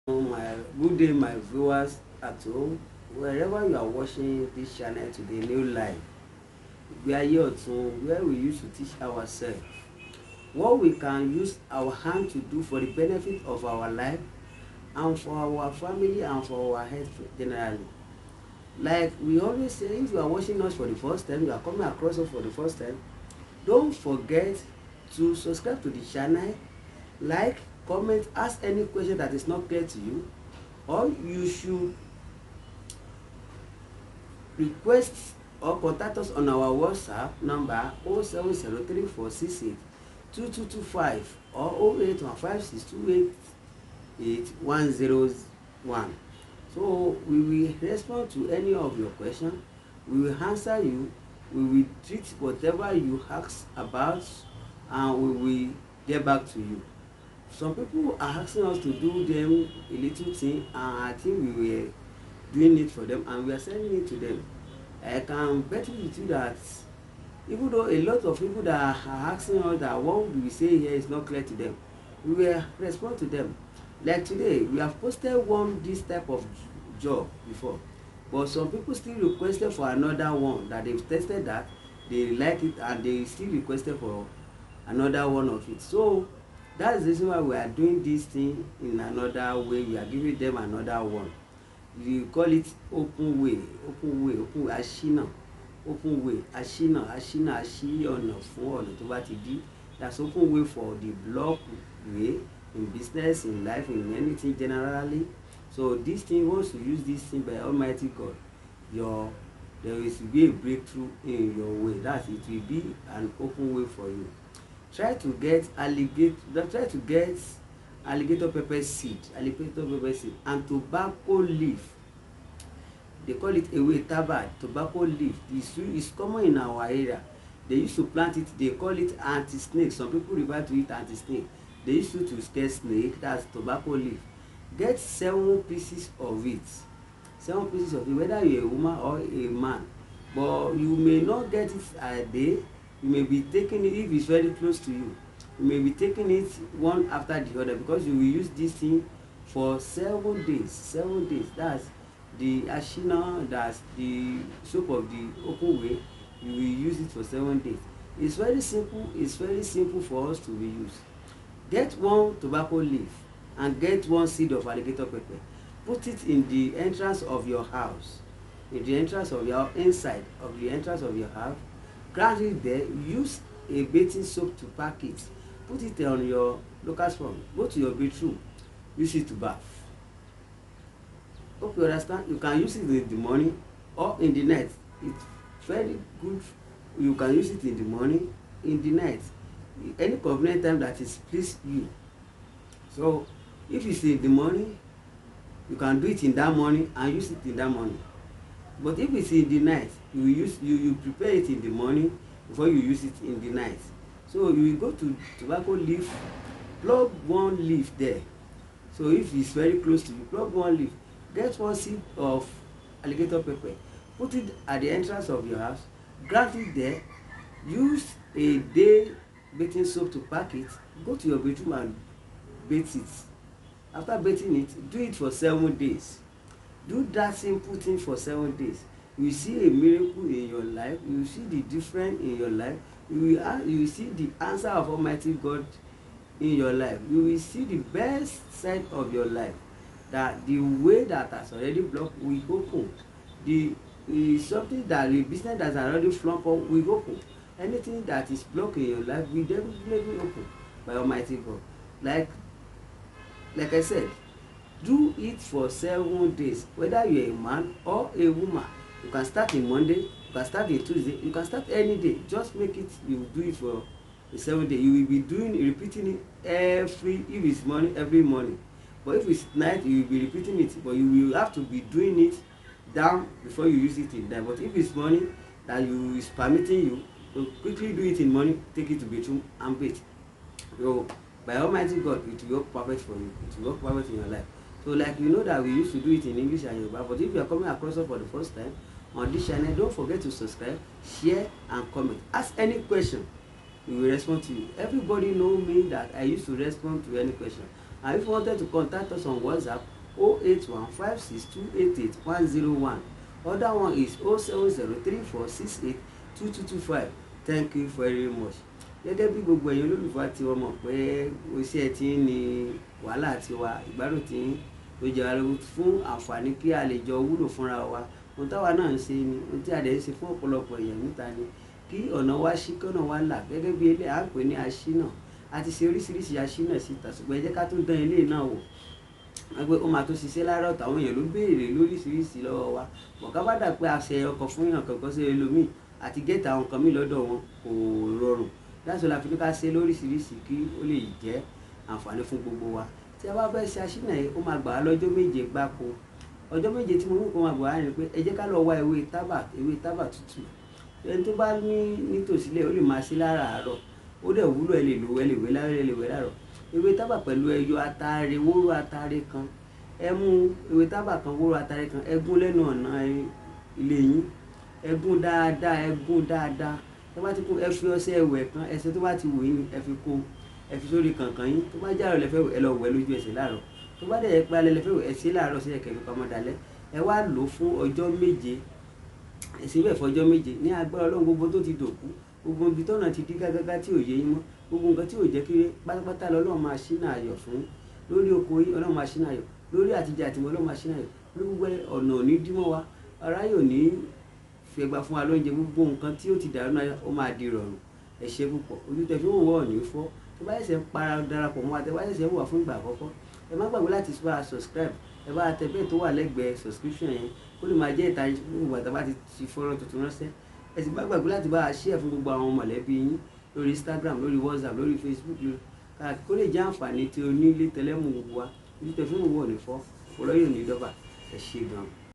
My good day, my viewers at home, wherever you are watching this channel today, new life. We are here to where we used to teach ourselves what we can use our hand to do for the benefit of our life and for our family and for our health generally. Like we always say, if you are watching us for the first time, you are coming across us for the first time, don't forget to subscribe to the channel, like, comment, ask any question that is not clear to you, or you should request or contact us on our WhatsApp number 07034682225 or 08156288101. So we will respond to any of your questions. We will answer you. We will treat whatever you ask about, and we will get back to you. Some people are asking us to do them a little thing, and I think we were doing it for them and we are sending it to them. I can bet with you that even though a lot of people that are asking us that what we say here is not clear to them, we will respond to them. Like today, we have posted this type of job before, but some people still requested for another one that they've tested, that they like it, and they still requested for another one of it. So that's the reason why we are doing this thing in another way. We are giving them another one. We call it open way, Asina, open way, Asina, aṣí ọ̀nà fún ọ̀nà tó bá ti dí. That's open way for the block way in business, in life, in anything generally. So this thing, once you use this thing by Almighty God, there will be a breakthrough in your way. That it will be an open way for you. Try to get alligator pepper seed, and tobacco leaf. They call it ewe taba, tobacco leaf. It's common in our area. They used to plant it. They call it anti-snake. Some people refer to it anti-snake. They used to scare snake. That's tobacco leaf. Get 7 pieces of it. 7 pieces of it, whether you're a woman or a man. But you may not get it a day. You may be taking it if it's very close to you. You may be taking it one after the other, because you will use this thing for 7 days. 7 days. That's the Asina, that's the soap of the open way. You will use it for 7 days. It's very simple. It's very simple for us to be used. Get 1 tobacco leaf and get 1 seed of alligator pepper. Put it in the entrance of your house. In the entrance of your inside of the entrance of your house. Ground it there. Use a bathing soap to pack it. Put it on your local spot. Go to your bedroom. Use it to bath. Hope you understand. You can use it in the morning or in the night. It's very good. You can use it in the morning, in the night, any convenient time that is please you. So if it's in the morning, you can do it in that morning and use it in that morning. But if it's in the night, you prepare it in the morning before you use it in the night. So you will go to tobacco leaf, plug 1 leaf there. So if it's very close to you, plug 1 leaf. Get 1 seed of alligator pepper. Put it at the entrance of your house. Grant it there. Use a day bathing soap to pack it. Go to your bedroom and bathe it. After bathing it, do it for 7 days. Do that simple thing for 7 days. You will see a miracle in your life. You will see the difference in your life. You will see the answer of Almighty God in your life. You will see the best side of your life. That the way that has already blocked will open. The something that the business that has already flunked up will open. Anything that is blocked in your life will definitely open by Almighty God. Like I said, do it for 7 days. Whether you're a man or a woman, you can start in Monday, you can start in Tuesday, you can start any day. Just make it, you do it for the 7 days. You will be repeating it if it's morning, every morning. But if it's night, you will be repeating it. But you will have to be doing it down before you use it in night. But if it's morning that is permitting you, to quickly do it in morning, take it to bedroom and bathe. So by Almighty God, it will work perfect for you. It will work perfect in your life. So like you know that we used to do it in English and Yoruba, but if you are coming across it for the first time on this channel, don't forget to subscribe, share and comment. Ask any question, we will respond to you. Everybody know me that I used to respond to any question. And if you wanted to contact us on WhatsApp, 08156288101. Other one is 07034682225. Thank you very much. Gẹ́gẹ́ bí gbogbo ẹ̀yin olólùfẹ́ tí wọ́n mọ̀ pé iṣẹ́ tí ń ní wàhálà tiwa ìgbádùn tí ń ló jẹ́ ara fún àǹfààní kí a lè jọ wúlò fúnra wa. Ohun táwa náà ń ṣe ni ohun tí a dẹ̀ ń ṣe fún ọ̀pọ̀lọpọ̀ èèyàn níta ni kí ọ̀nà wa ṣí kọ́nà wa là. Gẹ́gẹ́ bí ilé à ń pè ní aṣínà, a ti ṣe oríṣiríṣi aṣínà síta, ṣùgbọ́n ẹ jẹ́ ká tún dán ilé náà wò. Wọ́n pé ó máa tó ṣiṣẹ́ láàárọ̀, táwọn èèyàn ló béèrè lóríṣiríṣi lọ́wọ́ wa. Bọ̀ká bá dà pé a ṣe ọkọ̀ fún èèyàn kankan sí ẹlòmíì àti gẹ́tà àwọn kan mí lọ́dọ̀ wọn kò rọrùn. Láti ọ̀la fi ní ká ṣe lóríṣiríṣi kí ó lè jẹ́ àǹfààní fún gbogbo wa. Tí a bá fẹ́ ṣe aṣínà yìí, ó máa gbà á lọ́jọ́ méje gbáko. Ọjọ́ méje tí mo mú kó máa gbà á ni pé ẹ jẹ́ ká lọ wá ewé tábà tútù. Ẹni tó bá ní nítòsílẹ̀ ó lè máa ṣe láràárọ̀, ó dẹ̀ wúlò, ẹ lè lò ẹ lè wé láàárọ̀. Ewé tábà pẹ̀lú ẹyọ atare, wóró atare kan. Ẹ mú ewé tábà kan, wóró atare kan, ẹ gún lẹ́nu ọ̀nà ilé yín. Ẹ gún dáadáa. Tó bá ti kún, ẹ fi ọṣẹ ẹwẹ̀ kan, ẹsẹ̀ tó bá ti wù yín ẹ fi kó, ẹ fi sórí kànkàn yín. Tó bá jàrọ̀ lẹ́fẹ́ wẹ̀, ẹ lọ wẹ̀ lójú ẹsẹ̀ láàárọ̀. Tó bá dẹ̀ pé alẹ́ lẹ́fẹ́ wẹ̀, ẹ ṣe láàárọ̀ sí ẹ̀kẹ́ fi pamọ́ dalẹ́. Ẹ wá lò fún ọjọ́ méje. Ẹ sì bẹ̀ fọjọ́ méje. Ní agbára Ọlọ́run, gbogbo tó ti dòkú, gbogbo ibi tọ́nà ti dí gágágá tí ò yé yín mọ́, gbogbo nǹkan tí ò jẹ́ kí pátápátá Ọlọ́run máa ṣínà ayọ̀ fún. Lórí oko yín Ọlọ́run máa ṣínà ayọ̀, lórí àtijọ́ àtìmọ́ Ọlọ́run máa ṣínà ayọ̀, lórí gbogbo ọ̀nà ò ní dí mọ́ wa, ara yóò ní fi ẹgbà fún wa lóúnjẹ. Gbogbo nǹkan tí ó ti dàrú náà ó máa di ìrọ̀rùn. Ẹ ṣé púpọ̀. Ojú tẹ fi ń wò ọ́ ní fọ́. Tó bá ṣẹ̀ṣẹ̀ ń darapọ̀ mọ́ wa, tẹ bá ṣẹ̀ṣẹ̀ ń wà fún ìgbà àkọ́kọ́, ẹ má gbàgbé láti subscribe. Ẹ bá tẹ bẹ́ẹ̀ tó wà lẹ́gbẹ̀ẹ́ subscription yẹn kó lè máa jẹ́ ìtanijí fún ìgbà tí a bá ti fọ́nrán tuntun ránṣẹ́. Ẹ sì má gbàgbé láti bá a share fún gbogbo àwọn mọ̀lẹ́bí yín lórí Instagram, lórí WhatsApp, lórí Facebook, káàkiri kó lè jẹ́ àǹfààní tí o ní ilé tẹlẹ́mù gbogbo wa. Ojú tẹ fi ń wò ọ́ ní fọ́, ọlọ́yọ̀ ní dọ́bà. Ẹ ṣé gan-an.